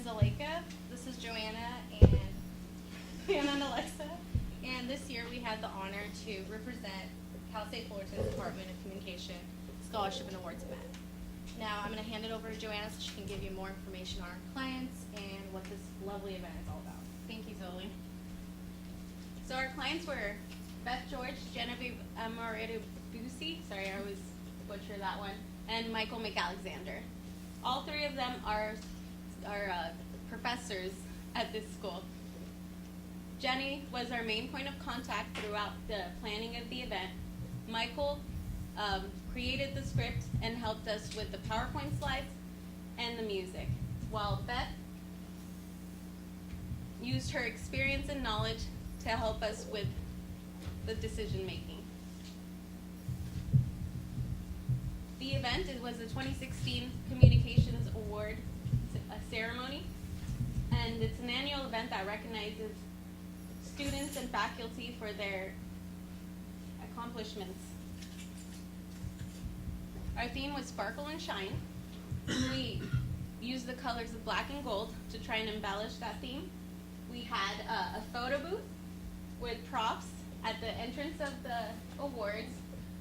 Zaleka. This is Joanna and Alexa. And this year we had the honor to represent Cal State Fullerton's Department of Communication Scholarship and Awards event. Now I'm going to hand it over to Joanna so she can give you more information on our clients and what this lovely event is all about. Thank you, Zoe. So our clients were Beth George, Genevieve Amoretti-Bussi, sorry I always butcher that one, and Michael McAlexander. All three of them are professors at this school. Jenny was our main point of contact throughout the planning of the event. Michael created the script and helped us with the PowerPoint slides and the music, while Beth used her experience and knowledge to help us with the decision making. The event was the 2016 Communications Award ceremony, and it's an annual event that recognizes students and faculty for their accomplishments. Our theme was Sparkle and Shine. We used the colors of black and gold to try and embellish that theme. We had a photo booth with props at the entrance of the awards.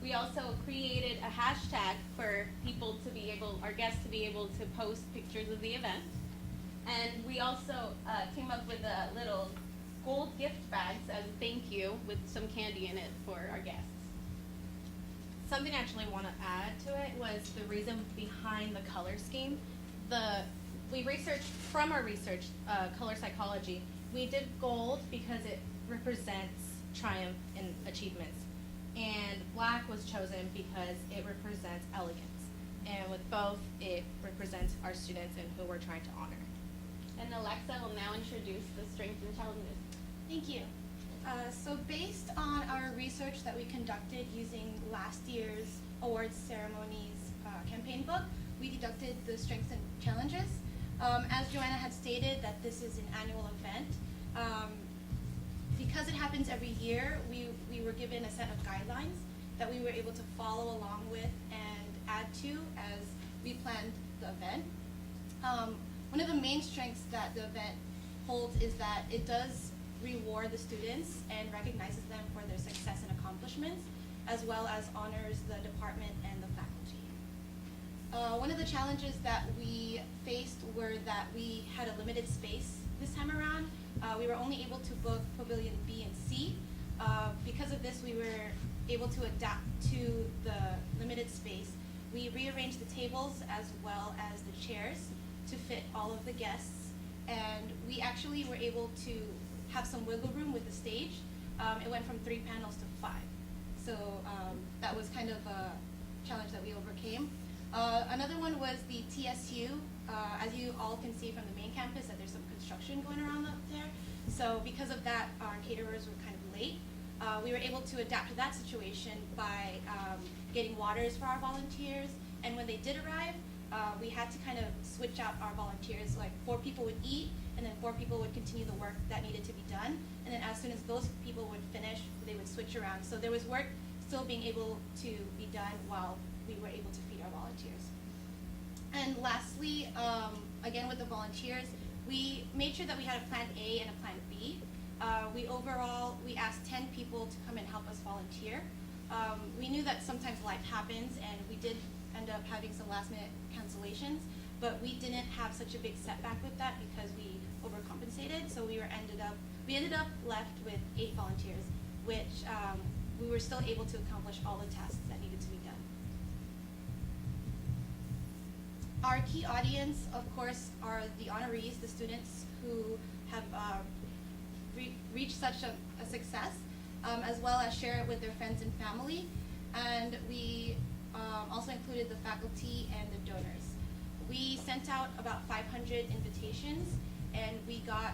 We also created a hashtag for people to be able, our guests to be able to post pictures of the event. And we also came up with a little gold gift bags as a thank you with some candy in it for our guests. Something I actually want to add to it was the reason behind the color scheme. We researched, from our research, color psychology, we did gold because it represents triumph and achievements. And black was chosen because it represents elegance. And with both, it represents our students and who we're trying to honor. And Alexa will now introduce the strengths and challenges. Thank you. So based on our research that we conducted using last year's awards ceremony's campaign book, we deducted the strengths and challenges. As Joanna had stated, that this is an annual event. Because it happens every year, we were given a set of guidelines that we were able to follow along with and add to as we planned the event. One of the main strengths that the event holds is that it does reward the students and recognizes them for their success and accomplishments, as well as honors the department and the faculty. One of the challenges that we faced were that we had a limited space this time around. We were only able to book Pavilion B and C. Because of this, we were able to adapt to the limited space. We rearranged the tables as well as the chairs to fit all of the guests, and we actually were able to have some wiggle room with the stage. It went from 3 panels to 5. So that was kind of a challenge that we overcame. Another one was the TSU. As you all can see from the main campus, that there's some construction going around up there. So because of that, our caterers were kind of late. We were able to adapt to that situation by getting waters for our volunteers. And when they did arrive, we had to kind of switch out our volunteers. Like 4 people would eat, and then 4 people would continue the work that needed to be done. And then as soon as those people would finish, they would switch around. So there was work still being able to be done while we were able to feed our volunteers. And lastly, again with the volunteers, we made sure that we had a plan A and a plan B. We asked 10 people to come and help us volunteer. We knew that sometimes life happens, and we did end up having some last minute cancellations, but we didn't have such a big setback with that because we overcompensated. So we ended up left with 8 volunteers, which we were still able to accomplish all the tasks that needed to be done. Our key audience, of course, are the honorees, the students who have reached such a success, as well as share it with their friends and family. And we also included the faculty and the donors. We sent out about 500 invitations, and we got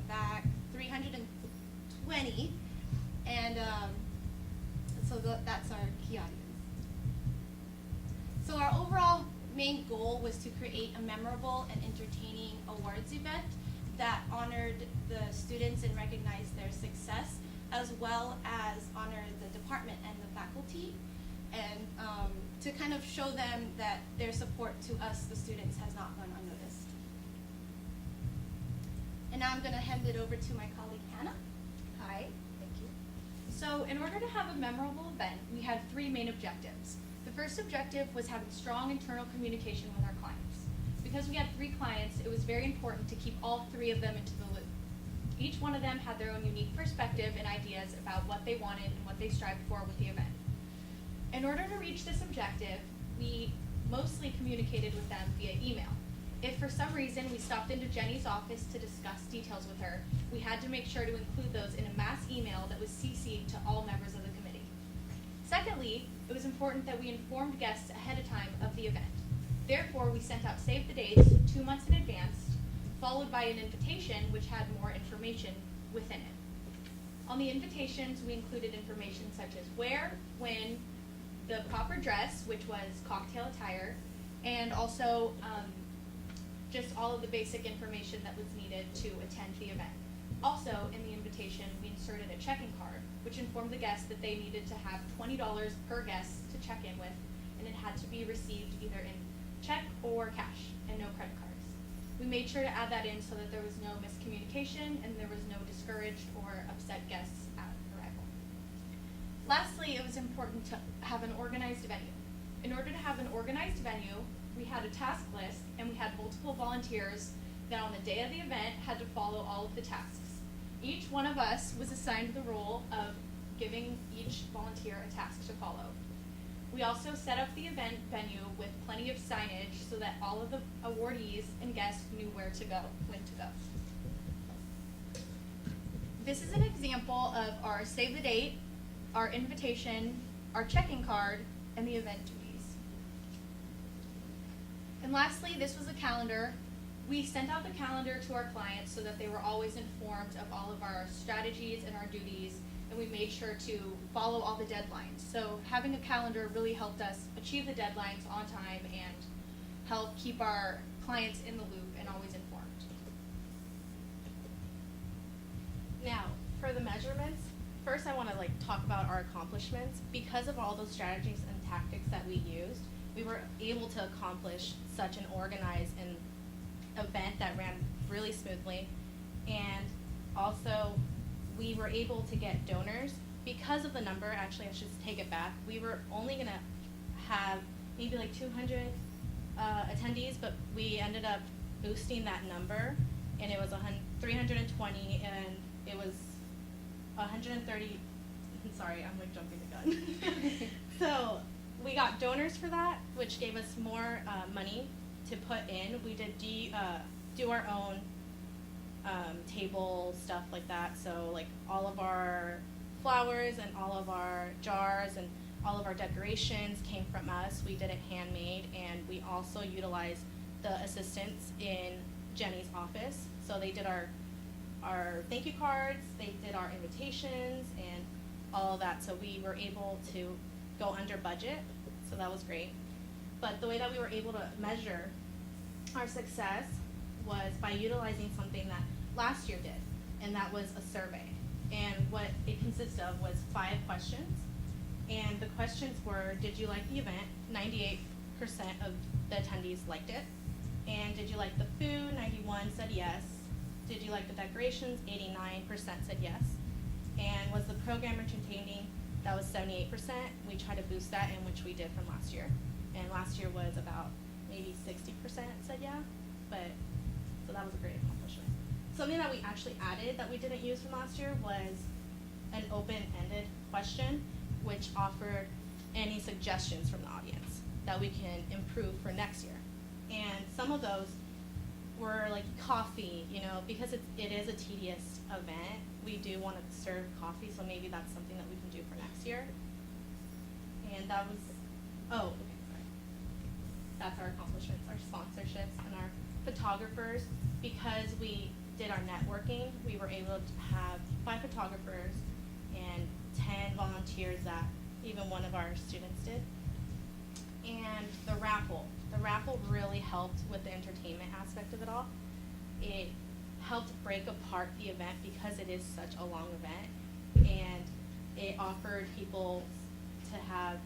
back 320, and so that's our key audience. So our overall main goal was to create a memorable and entertaining awards event that honored the students and recognized their success, as well as honor the department and the faculty, and to kind of show them that their support to us, the students, has not gone unnoticed. And now I'm going to hand it over to my colleague Hannah. Hi, thank you. So in order to have a memorable event, we had three main objectives. The first objective was having strong internal communication with our clients. Because we had 3 clients, it was very important to keep all 3 of them into the loop. Each one of them had their own unique perspective and ideas about what they wanted and what they strived for with the event. In order to reach this objective, we mostly communicated with them via email. If for some reason we stopped into Jenny's office to discuss details with her, we had to make sure to include those in a mass email that was CC'd to all members of the committee. Secondly, it was important that we informed guests ahead of time of the event. Therefore, we sent out save the dates 2 months in advance, followed by an invitation which had more information within it. On the invitations, we included information such as where, when, the proper dress, which was cocktail attire, and also just all of the basic information that was needed to attend the event. Also, in the invitation, we inserted a check-in card, which informed the guests that they needed to have $20 per guest to check in with, and it had to be received either in check or cash, and no credit cards. We made sure to add that in so that there was no miscommunication and there was no discouraged or upset guests at arrival. Lastly, it was important to have an organized venue. In order to have an organized venue, we had a task list and we had multiple volunteers that on the day of the event had to follow all of the tasks. Each one of us was assigned the role of giving each volunteer a task to follow. We also set up the event venue with plenty of signage so that all of the awardees and guests knew where to go, when to go. This is an example of our save the date, our invitation, our check-in card, and the event duties. And lastly, this was a calendar. We sent out the calendar to our clients so that they were always informed of all of our strategies and our duties, and we made sure to follow all the deadlines. So having a calendar really helped us achieve the deadlines on time and help keep our clients in the loop and always informed. Now, for the measurements, first I want to talk about our accomplishments. Because of all those strategies and tactics that we used, we were able to accomplish such an organized and event that ran really smoothly. And also, we were able to get donors. Because of the number, actually I should take it back, we were only going to have maybe 200 attendees, but we ended up boosting that number, and it was 320, and it was 130, sorry, I'm jumping the gun. So we got donors for that, which gave us more money to put in. We did do our own table stuff like that. So all of our flowers and all of our jars and all of our decorations came from us. We did it handmade, and we also utilized the assistants in Jenny's office. So they did our thank you cards, they did our invitations and all of that. So we were able to go under budget, so that was great. But the way that we were able to measure our success was by utilizing something that last year did, and that was a survey. And what it consisted of was 5 questions, and the questions were, did you like the event? 98% of the attendees liked it. And did you like the food? 91 said yes. Did you like the decorations? 89% said yes. And was the program entertaining? That was 78%. We tried to boost that, in which we did from last year. And last year was about maybe 60% said yeah, so that was a great accomplishment. Something that we actually added that we didn't use from last year was an open-ended question, which offered any suggestions from the audience that we can improve for next year. And some of those were coffee, because it is a tedious event, we do want to serve coffee, so maybe that's something that we can do for next year. And that was, that's our accomplishments, our sponsorships, and our photographers. Because we did our networking, we were able to have 5 photographers and 10 volunteers that even one of our students did. And the raffle really helped with the entertainment aspect of it all. It helped break apart the event because it is such a long event, and it offered people to have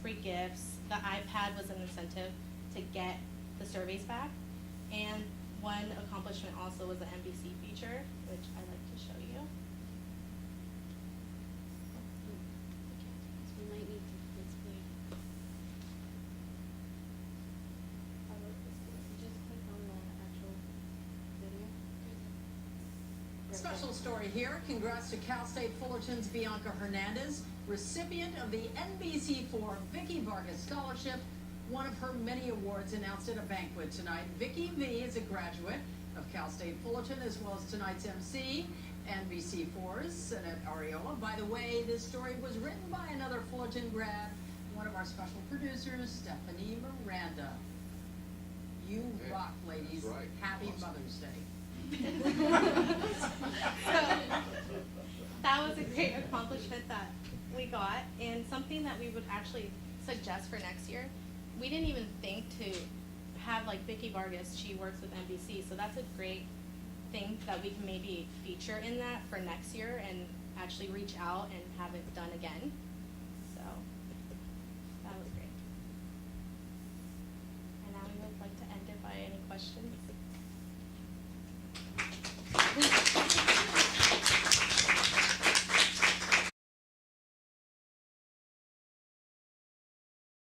free gifts. The iPad was an incentive to get the surveys back, and one accomplishment also was the NBC feature, which I'd like to show you. We might need to explain. Just click on the actual video. Special story here. Congrats to Cal State Fullerton's Bianca Hernandez, recipient of the NBC4 Vicky Vargas Scholarship, one of her many awards announced at a banquet tonight. Vicky V is a graduate of Cal State Fullerton, as well as tonight's MC, NBC4's Sinette Ariola. By the way, this story was written by another Fullerton grad, one of our special producers, Stephanie Miranda. You Hey, rock, ladies. that's right. Happy Awesome. Mother's Day. That was a great accomplishment that we got, and something that we would actually suggest for next year. We didn't even think to have like Vicky Vargas, she works with NBC, so that's a great thing that we can maybe feature in that for next year and actually reach out and have it done again.